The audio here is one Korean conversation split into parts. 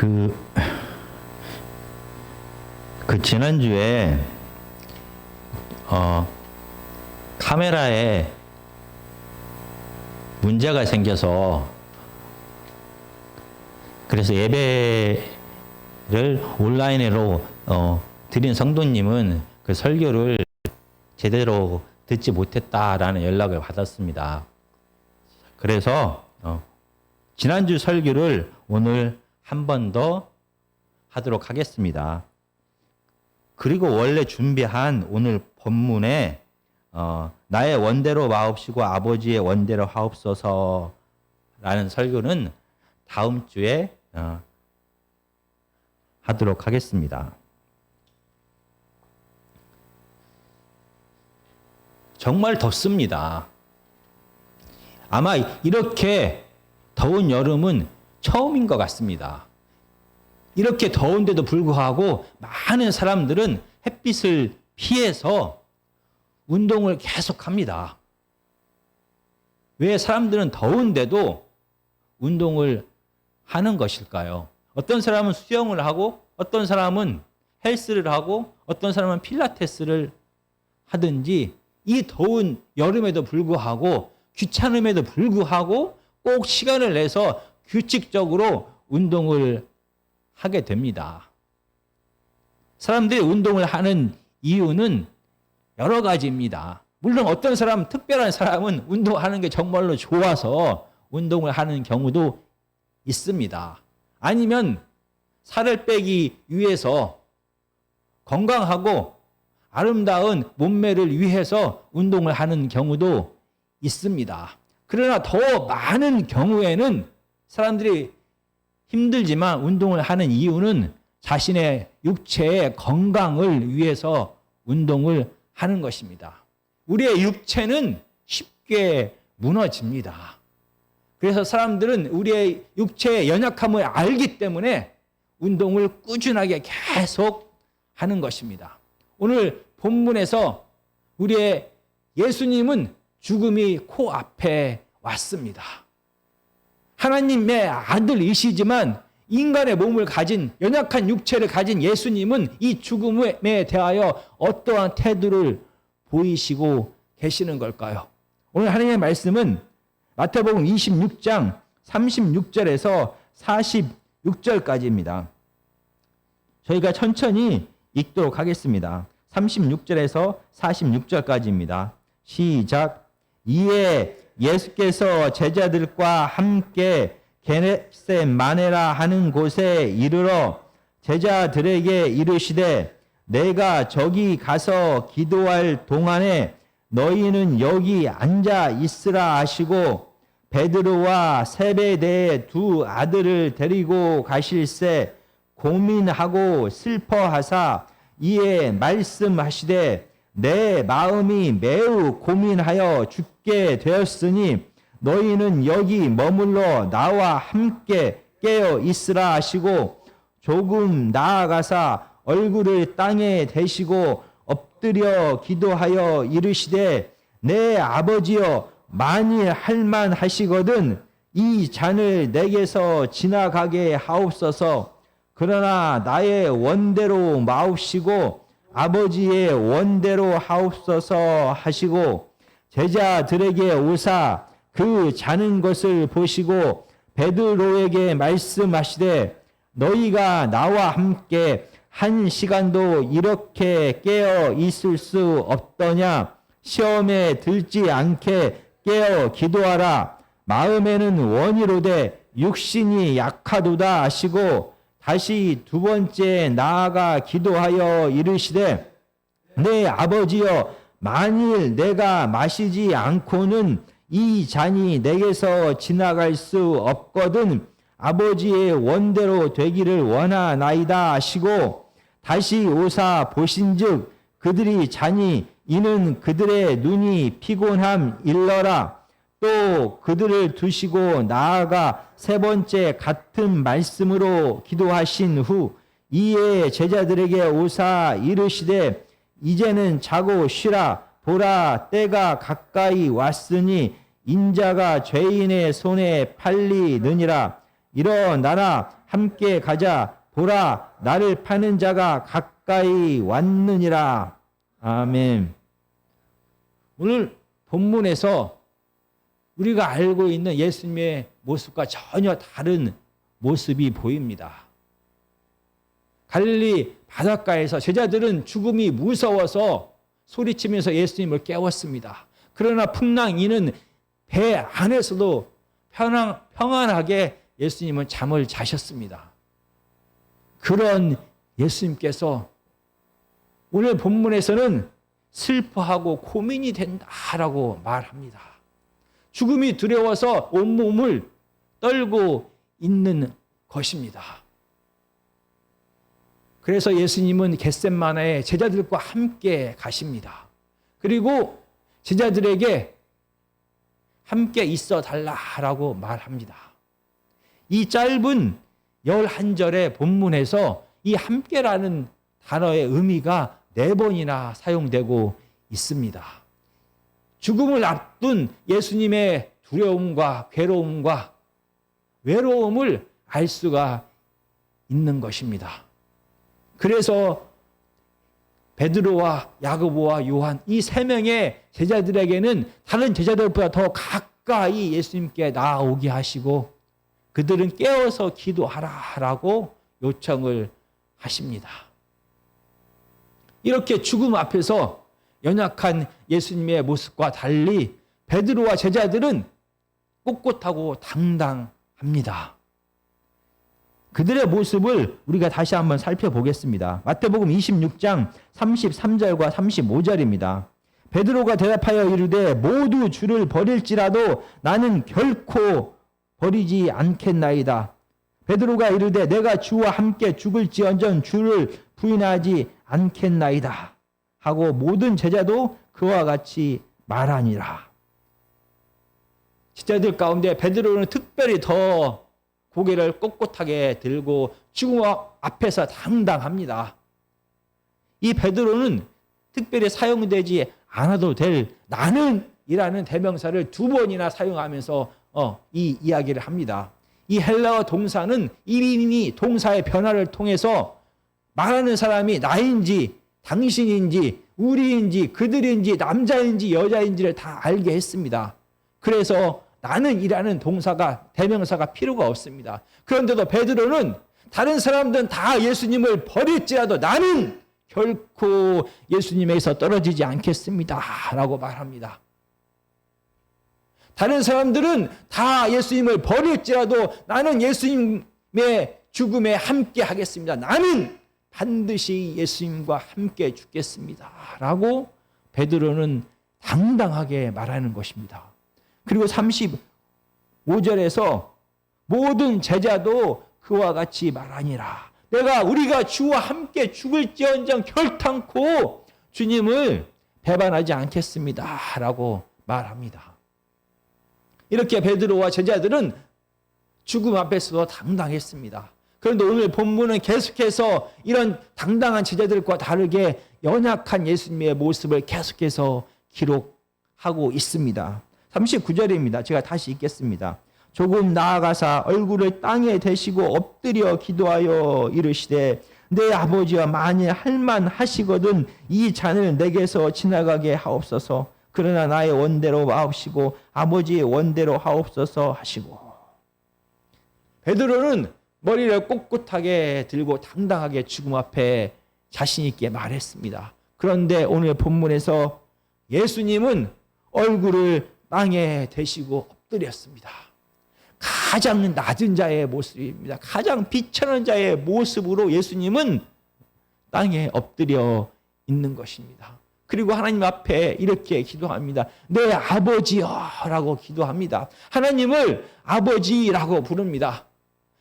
그, 지난주에, 카메라에 문제가 생겨서, 그래서 예배를 온라인으로, 드린 성도님은 그 설교를 제대로 듣지 못했다라는 연락을 받았습니다. 그래서, 지난주 설교를 오늘 한 번 더 하도록 하겠습니다. 그리고 원래 준비한 오늘 본문에 나의 원대로 마옵시고 아버지의 원대로 하옵소서라는 설교는 다음 주에 하도록 하겠습니다. 정말 덥습니다. 아마 이렇게 더운 여름은 처음인 것 같습니다. 이렇게 더운데도 불구하고 많은 사람들은 햇빛을 피해서 운동을 계속합니다. 왜 사람들은 더운데도 운동을 하는 것일까요? 어떤 사람은 수영을 하고 어떤 사람은 헬스를 하고 어떤 사람은 필라테스를 하든지 이 더운 여름에도 불구하고 귀찮음에도 불구하고 꼭 시간을 내서 규칙적으로 운동을 하게 됩니다. 사람들이 운동을 하는 이유는 여러 가지입니다. 물론 어떤 사람, 특별한 사람은 운동하는 게 정말로 좋아서 운동을 하는 경우도 있습니다. 아니면 살을 빼기 위해서 건강하고 아름다운 몸매를 위해서 운동을 하는 경우도 있습니다. 그러나 더 많은 경우에는 사람들이 힘들지만 운동을 하는 이유는 자신의 육체의 건강을 위해서 운동을 하는 것입니다. 우리의 육체는 쉽게 무너집니다. 그래서 사람들은 우리의 육체의 연약함을 알기 때문에 운동을 꾸준하게 계속 하는 것입니다. 오늘 본문에서 우리의 예수님은 죽음이 코앞에 왔습니다. 하나님의 아들이시지만 인간의 몸을 가진 연약한 육체를 가진 예수님은 이 죽음에 대하여 어떠한 태도를 보이시고 계시는 걸까요? 오늘 하나님의 말씀은 마태복음 26장 36절에서 46절까지입니다. 저희가 천천히 읽도록 하겠습니다. 36절에서 46절까지입니다. 시작. 이에 예수께서 제자들과 함께 게네세마네라 하는 곳에 이르러 제자들에게 이르시되 내가 저기 가서 기도할 동안에 너희는 여기 앉아 있으라 하시고 베드로와 세베대의 두 아들을 데리고 가실새 고민하고 슬퍼하사 이에 말씀하시되 내 마음이 매우 고민하여 죽게 되었으니 너희는 여기 머물러 나와 함께 깨어 있으라 하시고 조금 나아가사 얼굴을 땅에 대시고 엎드려 기도하여 이르시되 내 아버지여 만일 할만하시거든 이 잔을 내게서 지나가게 하옵소서. 그러나 나의 원대로 마옵시고 아버지의 원대로 하옵소서 하시고 제자들에게 오사 그 자는 것을 보시고 베드로에게 말씀하시되 너희가 나와 함께 한 시간도 이렇게 깨어 있을 수 없더냐. 시험에 들지 않게 깨어 기도하라. 마음에는 원이로되 육신이 약하도다 하시고 다시 두 번째 나아가 기도하여 이르시되 내 아버지여 만일 내가 마시지 않고는 이 잔이 내게서 지나갈 수 없거든 아버지의 원대로 되기를 원하나이다 하시고 다시 오사 보신즉 그들이 자니 이는 그들의 눈이 피곤함 일러라. 또 그들을 두시고 나아가 세 번째 같은 말씀으로 기도하신 후 이에 제자들에게 오사 이르시되 이제는 자고 쉬라. 보라 때가 가까이 왔으니 인자가 죄인의 손에 팔리느니라. 일어나라 함께 가자. 보라, 나를 파는 자가 가까이 왔느니라. 아멘. 오늘 본문에서 우리가 알고 있는 예수님의 모습과 전혀 다른 모습이 보입니다. 갈릴리 바닷가에서 제자들은 죽음이 무서워서 소리치면서 예수님을 깨웠습니다. 그러나 풍랑이는 배 안에서도 평안하게 예수님은 잠을 자셨습니다. 그런 예수님께서 오늘 본문에서는 슬퍼하고 고민이 된다라고 말합니다. 죽음이 두려워서 온몸을 떨고 있는 것입니다. 그래서 예수님은 겟셋마네에 제자들과 함께 가십니다. 그리고 제자들에게 함께 있어 달라라고 말합니다. 이 짧은 11절의 본문에서 이 함께라는 단어의 의미가 4번이나 사용되고 있습니다. 죽음을 앞둔 예수님의 두려움과 괴로움과 외로움을 알 수가 있는 것입니다. 그래서 베드로와 야고보와 요한 이 3명의 제자들에게는 다른 제자들보다 더 가까이 예수님께 나아오게 하시고 그들은 깨어서 기도하라라고 요청을 하십니다. 이렇게 죽음 앞에서 연약한 예수님의 모습과 달리 베드로와 제자들은 꼿꼿하고 당당합니다. 그들의 모습을 우리가 다시 한번 살펴보겠습니다. 마태복음 26장 33절과 35절입니다. 베드로가 대답하여 이르되 모두 주를 버릴지라도 나는 결코 버리지 않겠나이다. 베드로가 이르되 내가 주와 함께 죽을지언정 주를 부인하지 않겠나이다. 하고 모든 제자도 그와 같이 말하니라. 제자들 가운데 베드로는 특별히 더 고개를 꼿꼿하게 들고 죽음 앞에서 당당합니다. 이 베드로는 특별히 사용되지 않아도 될 나는이라는 대명사를 2번이나 사용하면서 이 이야기를 합니다. 이 헬라어 동사는 이미 동사의 변화를 통해서 말하는 사람이 나인지 당신인지 우리인지 그들인지 남자인지 여자인지를 다 알게 했습니다. 그래서 나는이라는 동사가 대명사가 필요가 없습니다. 그런데도 베드로는 다른 사람들은 다 예수님을 버릴지라도 나는 결코 예수님에게서 떨어지지 않겠습니다 라고 말합니다. 다른 사람들은 다 예수님을 버릴지라도 나는 예수님의 죽음에 함께 하겠습니다. 나는 반드시 예수님과 함께 죽겠습니다 라고 베드로는 당당하게 말하는 것입니다. 그리고 35절에서 모든 제자도 그와 같이 말하니라. 우리가 주와 함께 죽을지언정 결탄코 주님을 배반하지 않겠습니다 라고 말합니다. 이렇게 베드로와 제자들은 죽음 앞에서도 당당했습니다. 그런데 오늘 본문은 계속해서 이런 당당한 제자들과 다르게 연약한 예수님의 모습을 계속해서 기록하고 있습니다. 39절입니다. 제가 다시 읽겠습니다. 조금 나아가사 얼굴을 땅에 대시고 엎드려 기도하여 이르시되 내 아버지와 만일 할만하시거든 이 잔을 내게서 지나가게 하옵소서. 그러나 나의 원대로 마옵시고 아버지의 원대로 하옵소서 하시고. 베드로는 머리를 꼿꼿하게 들고 당당하게 죽음 앞에 자신 있게 말했습니다. 그런데 오늘 본문에서 예수님은 얼굴을 땅에 대시고 엎드렸습니다. 가장 낮은 자의 모습입니다. 가장 비천한 자의 모습으로 예수님은 땅에 엎드려 있는 것입니다. 그리고 하나님 앞에 이렇게 기도합니다. 내 아버지여라고 기도합니다. 하나님을 아버지라고 부릅니다.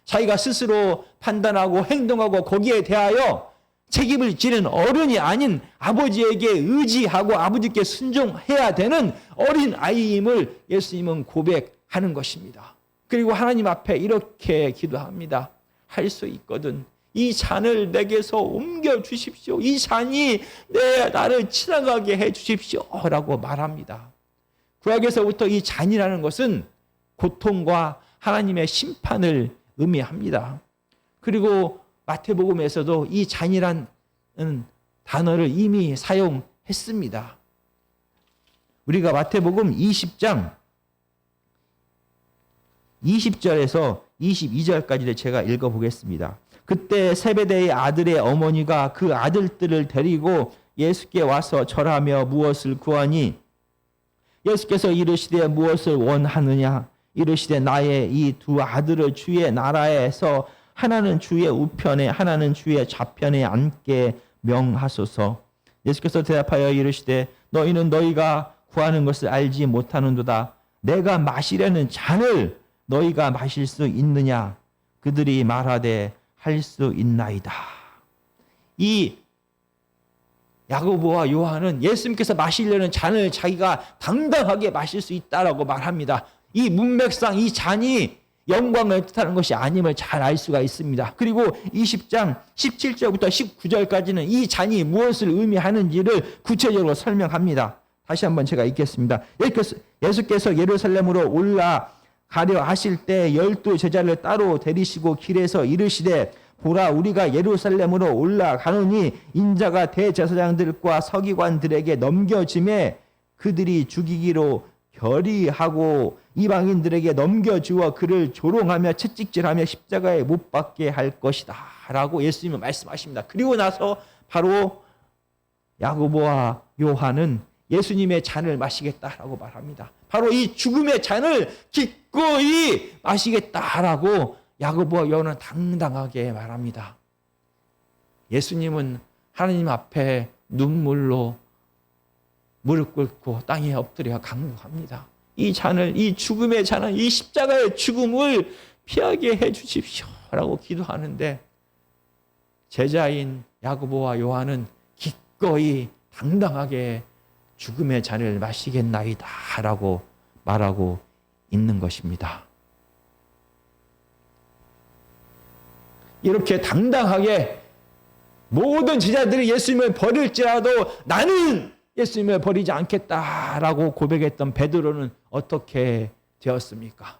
자기가 스스로 판단하고 행동하고 거기에 대하여 책임을 지는 어른이 아닌 아버지에게 의지하고 아버지께 순종해야 되는 어린 아이임을 예수님은 고백하는 것입니다. 그리고 하나님 앞에 이렇게 기도합니다. 할 수 있거든 이 잔을 내게서 옮겨 주십시오. 이 잔이 나를 지나가게 해 주십시오 라고 말합니다. 구약에서부터 이 잔이라는 것은 고통과 하나님의 심판을 의미합니다. 그리고 마태복음에서도 이 잔이란 단어를 이미 사용했습니다. 우리가 마태복음 20장 20절에서 22절까지를 제가 읽어보겠습니다. 그때 세베대의 아들의 어머니가 그 아들들을 데리고 예수께 와서 절하며 무엇을 구하니 예수께서 이르시되 무엇을 원하느냐 이르시되 나의 이 두 아들을 주의 나라에서 하나는 주의 우편에 하나는 주의 좌편에 앉게 명하소서. 예수께서 대답하여 이르시되 너희는 너희가 구하는 것을 알지 못하는도다. 내가 마시려는 잔을 너희가 마실 수 있느냐? 그들이 말하되 할 수 있나이다. 이 야고보와 요한은 예수님께서 마시려는 잔을 자기가 당당하게 마실 수 있다라고 말합니다. 이 문맥상 이 잔이 영광을 뜻하는 것이 아님을 잘 알 수가 있습니다. 그리고 20장 17절부터 19절까지는 이 잔이 무엇을 의미하는지를 구체적으로 설명합니다. 다시 한번 제가 읽겠습니다. 예수께서 예루살렘으로 올라가려 하실 때 12 제자를 따로 데리시고 길에서 이르시되 보라 우리가 예루살렘으로 올라가노니 인자가 대제사장들과 서기관들에게 넘겨짐에 그들이 죽이기로 결의하고 이방인들에게 넘겨주어 그를 조롱하며 채찍질하며 십자가에 못 박게 할 것이다 라고 예수님은 말씀하십니다. 그리고 나서 바로 야고보와 요한은 예수님의 잔을 마시겠다라고 말합니다. 바로 이 죽음의 잔을 기꺼이 마시겠다라고 야고보와 요한은 당당하게 말합니다. 예수님은 하나님 앞에 눈물로 무릎 꿇고 땅에 엎드려 간구합니다. 이 잔을, 이 죽음의 잔을, 이 십자가의 죽음을 피하게 해 주십시오라고 기도하는데 제자인 야고보와 요한은 기꺼이 당당하게 죽음의 잔을 마시겠나이다라고 말하고 있는 것입니다. 이렇게 당당하게 모든 제자들이 예수님을 버릴지라도 나는 예수님을 버리지 않겠다라고 고백했던 베드로는 어떻게 되었습니까?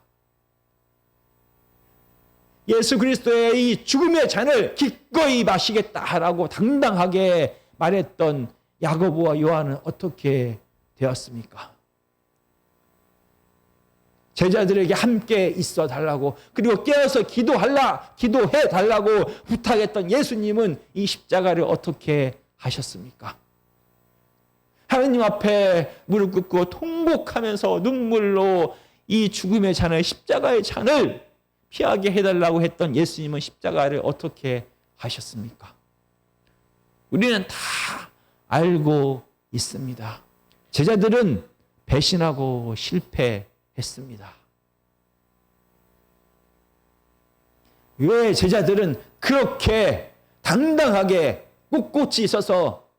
예수 그리스도의 이 죽음의 잔을 기꺼이 마시겠다라고 당당하게 말했던 야고보와 요한은 어떻게 되었습니까? 제자들에게 함께 있어 달라고 그리고 깨어서 기도해 달라고 부탁했던 예수님은 이 십자가를 어떻게 하셨습니까? 하나님 앞에 무릎 꿇고 통곡하면서 눈물로 이 죽음의 잔을 십자가의 잔을 피하게 해달라고 했던 예수님은 십자가를 어떻게 하셨습니까? 우리는 다 알고 있습니다. 제자들은 배신하고 실패했습니다. 왜 제자들은 그렇게 당당하게 꿋꿋이 서서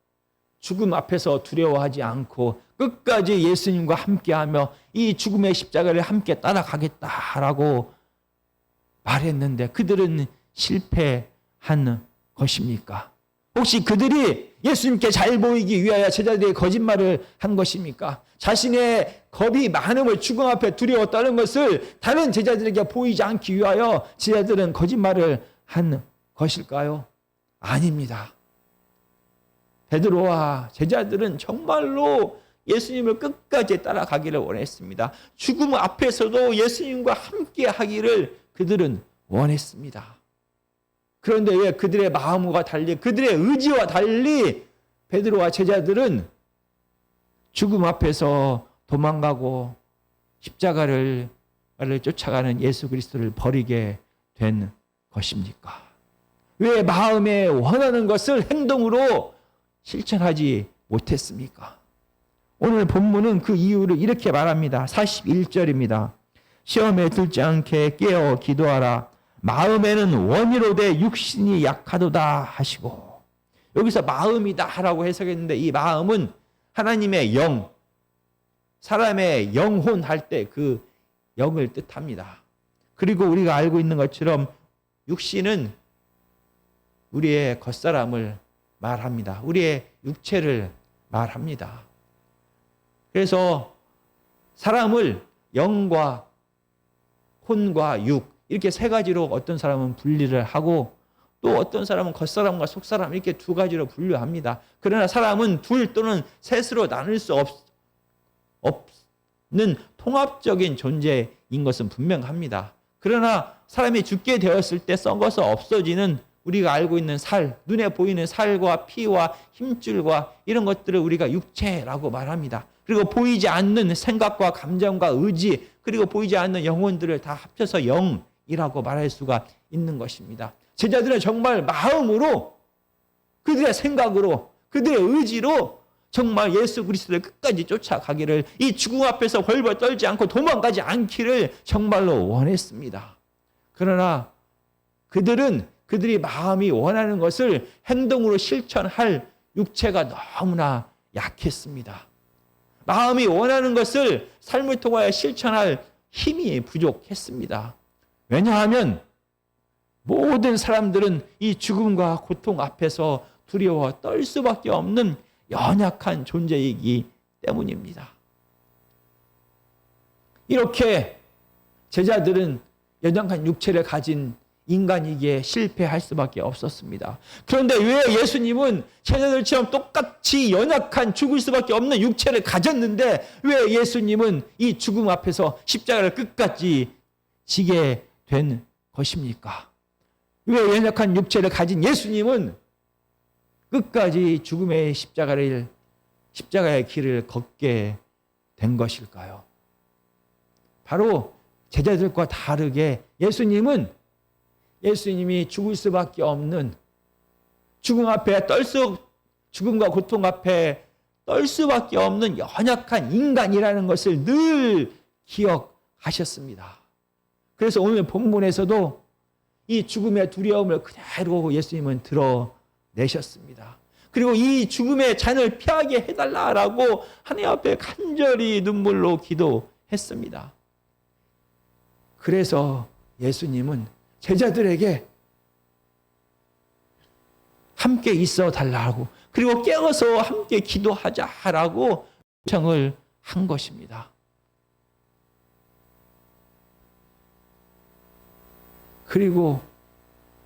죽음 앞에서 두려워하지 않고 끝까지 예수님과 함께하며 이 죽음의 십자가를 함께 따라가겠다라고 말했는데 그들은 실패한 것입니까? 혹시 그들이 예수님께 잘 보이기 위하여 제자들이 거짓말을 한 것입니까? 자신의 겁이 많음을 죽음 앞에 두려워 떠는 것을 다른 제자들에게 보이지 않기 위하여 제자들은 거짓말을 한 것일까요? 아닙니다. 베드로와 제자들은 정말로 예수님을 끝까지 따라가기를 원했습니다. 죽음 앞에서도 예수님과 함께 하기를 그들은 원했습니다. 그런데 왜 그들의 마음과 달리 그들의 의지와 달리 베드로와 제자들은 죽음 앞에서 도망가고 십자가를 쫓아가는 예수 그리스도를 버리게 된 것입니까? 왜 마음에 원하는 것을 행동으로 실천하지 못했습니까? 오늘 본문은 그 이유를 이렇게 말합니다. 41절입니다. 시험에 들지 않게 깨어 기도하라. 마음에는 원이로되 육신이 약하도다 하시고. 여기서 마음이다 라고 해석했는데 이 마음은 하나님의 영, 사람의 영혼 할 때 그 영을 뜻합니다. 그리고 우리가 알고 있는 것처럼 육신은 우리의 겉사람을 말합니다. 우리의 육체를 말합니다. 그래서 사람을 영과 혼과 육, 이렇게 세 가지로 어떤 사람은 분리를 하고 또 어떤 사람은 겉사람과 속사람 이렇게 두 가지로 분류합니다. 그러나 사람은 둘 또는 셋으로 나눌 수 없는 통합적인 존재인 것은 분명합니다. 그러나 사람이 죽게 되었을 때 썩어서 없어지는 우리가 알고 있는 살, 눈에 보이는 살과 피와 힘줄과 이런 것들을 우리가 육체라고 말합니다. 그리고 보이지 않는 생각과 감정과 의지, 그리고 보이지 않는 영혼들을 다 합쳐서 영이라고 말할 수가 있는 것입니다. 제자들은 정말 마음으로, 그들의 생각으로, 그들의 의지로 정말 예수 그리스도를 끝까지 쫓아가기를, 이 죽음 앞에서 벌벌 떨지 않고 도망가지 않기를 정말로 원했습니다. 그러나 그들이 마음이 원하는 것을 행동으로 실천할 육체가 너무나 약했습니다. 마음이 원하는 것을 삶을 통하여 실천할 힘이 부족했습니다. 왜냐하면 모든 사람들은 이 죽음과 고통 앞에서 두려워 떨 수밖에 없는 연약한 존재이기 때문입니다. 이렇게 제자들은 연약한 육체를 가진 인간이기에 실패할 수밖에 없었습니다. 그런데 왜 예수님은 제자들처럼 똑같이 연약한 죽을 수밖에 없는 육체를 가졌는데 왜 예수님은 이 죽음 앞에서 십자가를 끝까지 지게 된 것입니까? 왜 연약한 육체를 가진 예수님은 끝까지 죽음의 십자가의 길을 걷게 된 것일까요? 바로 제자들과 다르게 예수님이 죽을 수밖에 없는 죽음과 고통 앞에 떨 수밖에 없는 연약한 인간이라는 것을 늘 기억하셨습니다. 그래서 오늘 본문에서도 이 죽음의 두려움을 그대로 예수님은 드러내셨습니다. 그리고 이 죽음의 잔을 피하게 해달라라고 하나님 앞에 간절히 눈물로 기도했습니다. 그래서 예수님은 제자들에게 함께 있어 달라고, 그리고 깨어서 함께 기도하자라고 요청을 한 것입니다. 그리고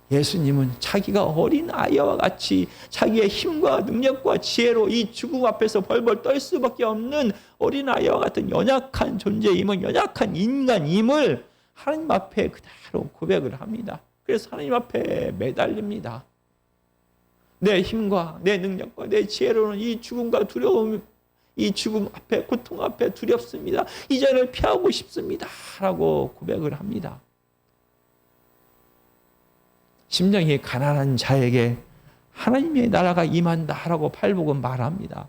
예수님은 자기가 어린 아이와 같이 자기의 힘과 능력과 지혜로 이 죽음 앞에서 벌벌 떨 수밖에 없는 어린 아이와 같은 연약한 존재임을, 연약한 인간임을 하나님 앞에 그대로 고백을 합니다. 그래서 하나님 앞에 매달립니다. 내 힘과 내 능력과 내 지혜로는 이 죽음과 두려움, 이 죽음 앞에, 고통 앞에 두렵습니다. 이 잔을 피하고 싶습니다. 라고 고백을 합니다. 심령이 가난한 자에게 하나님의 나라가 임한다라고 팔복은 말합니다.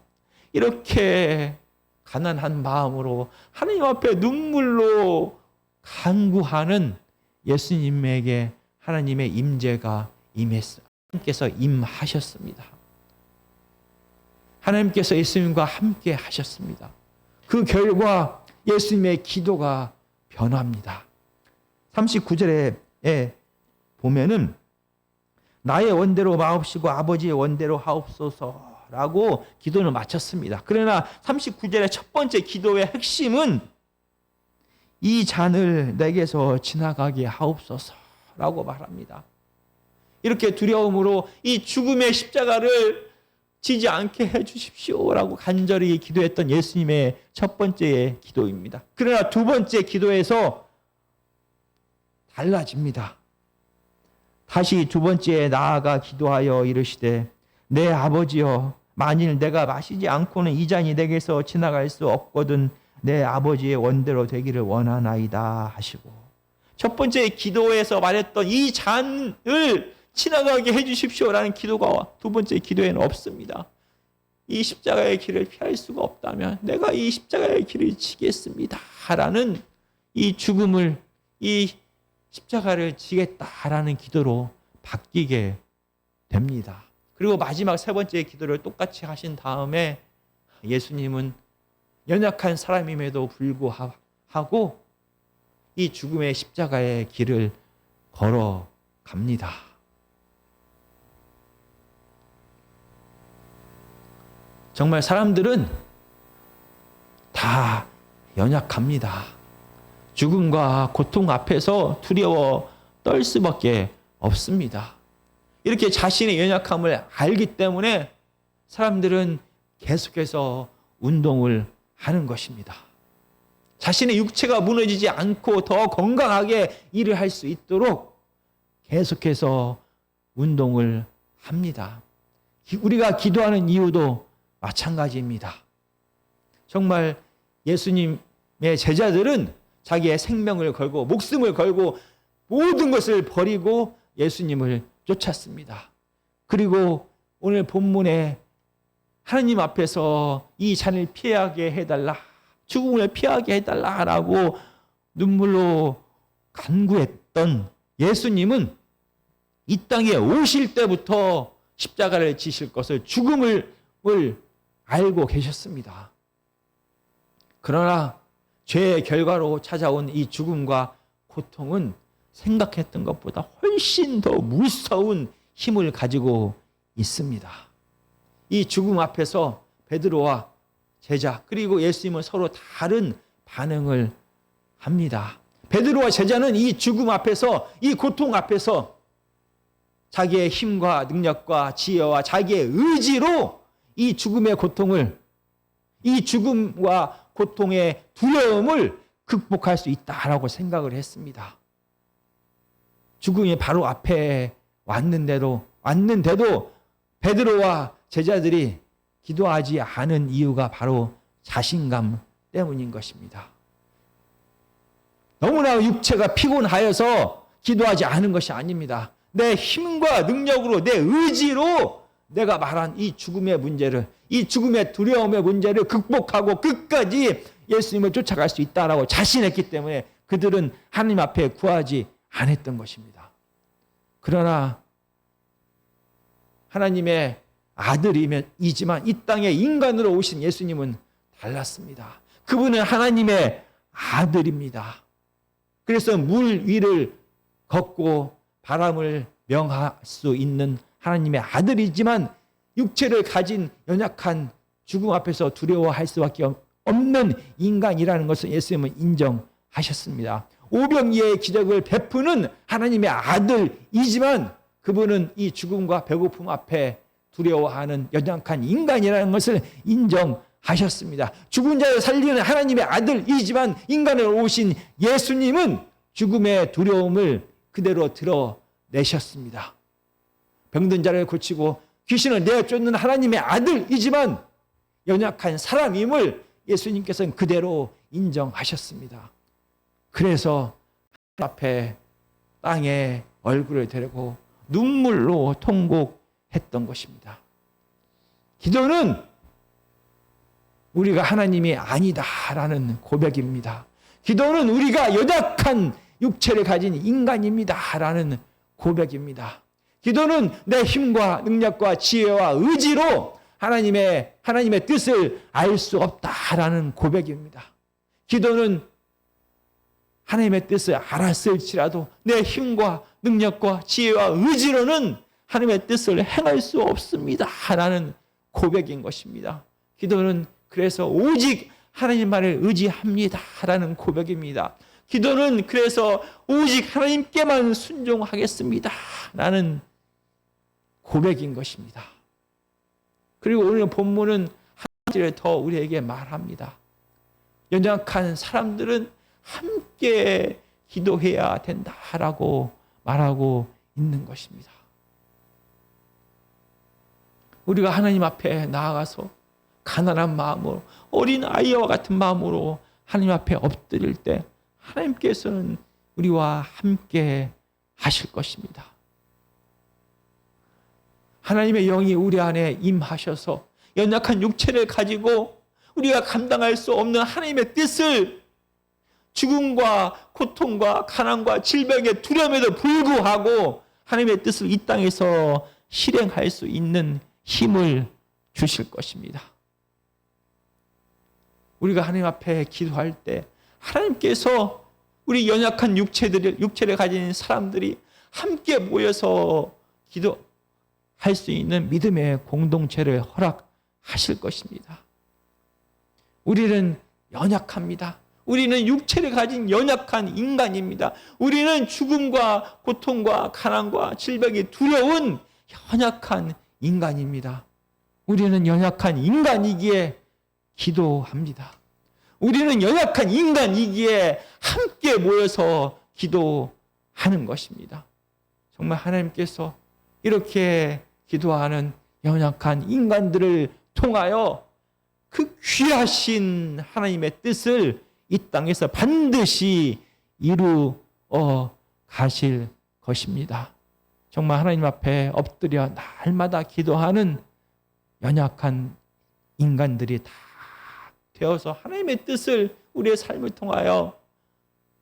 이렇게 가난한 마음으로 하나님 앞에 눈물로 간구하는 예수님에게 하나님의 임재가 하나님께서 임하셨습니다. 하나님께서 예수님과 함께 하셨습니다. 그 결과 예수님의 기도가 변합니다. 39절에 보면은 나의 원대로 마옵시고 아버지의 원대로 하옵소서라고 기도를 마쳤습니다. 그러나 39절의 첫 번째 기도의 핵심은 이 잔을 내게서 지나가게 하옵소서라고 말합니다. 이렇게 두려움으로 이 죽음의 십자가를 지지 않게 해주십시오라고 간절히 기도했던 예수님의 첫 번째 기도입니다. 그러나 두 번째 기도에서 달라집니다. 다시 두 번째에 나아가 기도하여 이르시되 내 아버지여, 만일 내가 마시지 않고는 이 잔이 내게서 지나갈 수 없거든 내 아버지의 원대로 되기를 원하나이다 하시고, 첫 번째 기도에서 말했던 이 잔을 지나가게 해주십시오라는 기도가 두 번째 기도에는 없습니다. 이 십자가의 길을 피할 수가 없다면 내가 이 십자가의 길을 지겠습니다 라는 이 죽음을, 이 십자가를 지겠다라는 기도로 바뀌게 됩니다. 그리고 마지막 세 번째 기도를 똑같이 하신 다음에 예수님은 연약한 사람임에도 불구하고 이 죽음의 십자가의 길을 걸어갑니다. 정말 사람들은 다 연약합니다. 죽음과 고통 앞에서 두려워 떨 수밖에 없습니다. 이렇게 자신의 연약함을 알기 때문에 사람들은 계속해서 운동을 하는 것입니다. 자신의 육체가 무너지지 않고 더 건강하게 일을 할 수 있도록 계속해서 운동을 합니다. 우리가 기도하는 이유도 마찬가지입니다. 정말 예수님의 제자들은 자기의 생명을 걸고 목숨을 걸고 모든 것을 버리고 예수님을 쫓았습니다. 그리고 오늘 본문에 하나님 앞에서 이 잔을 피하게 해달라, 죽음을 피하게 해달라라고 눈물로 간구했던 예수님은 이 땅에 오실 때부터 십자가를 지실 것을, 죽음을 알고 계셨습니다. 그러나 죄의 결과로 찾아온 이 죽음과 고통은 생각했던 것보다 훨씬 더 무서운 힘을 가지고 있습니다. 이 죽음 앞에서 베드로와 제자 그리고 예수님은 서로 다른 반응을 합니다. 베드로와 제자는 이 죽음 앞에서, 이 고통 앞에서 자기의 힘과 능력과 지혜와 자기의 의지로 이 죽음의 고통을, 이 죽음과 고통의 두려움을 극복할 수 있다라고 생각을 했습니다. 죽음이 바로 앞에 왔는데도 베드로와 제자들이 기도하지 않은 이유가 바로 자신감 때문인 것입니다. 너무나 육체가 피곤하여서 기도하지 않은 것이 아닙니다. 내 힘과 능력으로, 내 의지로 내가 말한 이 죽음의 문제를, 이 죽음의 두려움의 문제를 극복하고 끝까지 예수님을 쫓아갈 수 있다라고 자신했기 때문에 그들은 하나님 앞에 구하지 않았던 것입니다. 그러나 하나님의 아들이지만 이 땅에 인간으로 오신 예수님은 달랐습니다. 그분은 하나님의 아들입니다. 그래서 물 위를 걷고 바람을 명할 수 있는 하나님의 아들이지만 육체를 가진 연약한 죽음 앞에서 두려워할 수밖에 없는 인간이라는 것을 예수님은 인정하셨습니다. 오병이의 기적을 베푸는 하나님의 아들이지만 그분은 이 죽음과 배고픔 앞에 두려워하는 연약한 인간이라는 것을 인정하셨습니다. 죽은 자를 살리는 하나님의 아들이지만 인간으로 오신 예수님은 죽음의 두려움을 그대로 드러내셨습니다. 병든 자를 고치고 귀신을 내쫓는 하나님의 아들이지만 연약한 사람임을 예수님께서는 그대로 인정하셨습니다. 그래서 하나님 앞에 땅에 얼굴을 대고 눈물로 통곡했던 것입니다. 기도는 우리가 하나님이 아니다라는 고백입니다. 기도는 우리가 연약한 육체를 가진 인간입니다라는 고백입니다. 기도는 내 힘과 능력과 지혜와 의지로 하나님의 뜻을 알 수 없다라는 고백입니다. 기도는 하나님의 뜻을 알았을지라도 내 힘과 능력과 지혜와 의지로는 하나님의 뜻을 행할 수 없습니다라는 고백인 것입니다. 기도는 그래서 오직 하나님 말을 의지합니다라는 고백입니다. 기도는 그래서 오직 하나님께만 순종하겠습니다라는 고백인 것입니다. 그리고 오늘 본문은 한 가지를 더 우리에게 말합니다. 연약한 사람들은 함께 기도해야 된다라고 말하고 있는 것입니다. 우리가 하나님 앞에 나아가서 가난한 마음으로, 어린 아이와 같은 마음으로 하나님 앞에 엎드릴 때 하나님께서는 우리와 함께 하실 것입니다. 하나님의 영이 우리 안에 임하셔서 연약한 육체를 가지고 우리가 감당할 수 없는 하나님의 뜻을 죽음과 고통과 가난과 질병의 두려움에도 불구하고 하나님의 뜻을 이 땅에서 실행할 수 있는 힘을 주실 것입니다. 우리가 하나님 앞에 기도할 때 하나님께서 우리 연약한 육체를 가진 사람들이 함께 모여서 기도할 수 있는 믿음의 공동체를 허락하실 것입니다. 우리는 연약합니다. 우리는 육체를 가진 연약한 인간입니다. 우리는 죽음과 고통과 가난과 질병이 두려운 연약한 인간입니다. 우리는 연약한 인간이기에 기도합니다. 우리는 연약한 인간이기에 함께 모여서 기도하는 것입니다. 정말 하나님께서 이렇게 기도하는 연약한 인간들을 통하여 그 귀하신 하나님의 뜻을 이 땅에서 반드시 이루어 가실 것입니다. 정말 하나님 앞에 엎드려 날마다 기도하는 연약한 인간들이 다 되어서 하나님의 뜻을 우리의 삶을 통하여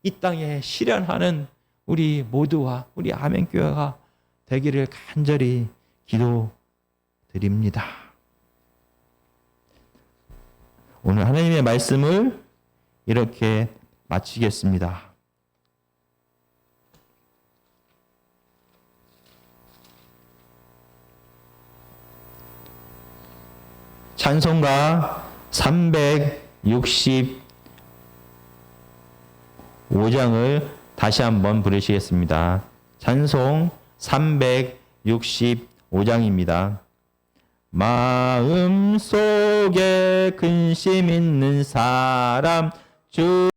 이 땅에 실현하는 우리 모두와 우리 아멘교회가 되기를 간절히 기도드립니다. 오늘 하나님의 말씀을 이렇게 마치겠습니다. 찬송가 365장을 다시 한번 부르시겠습니다. 찬송 365장입니다. 마음속에 근심 있는 사람 주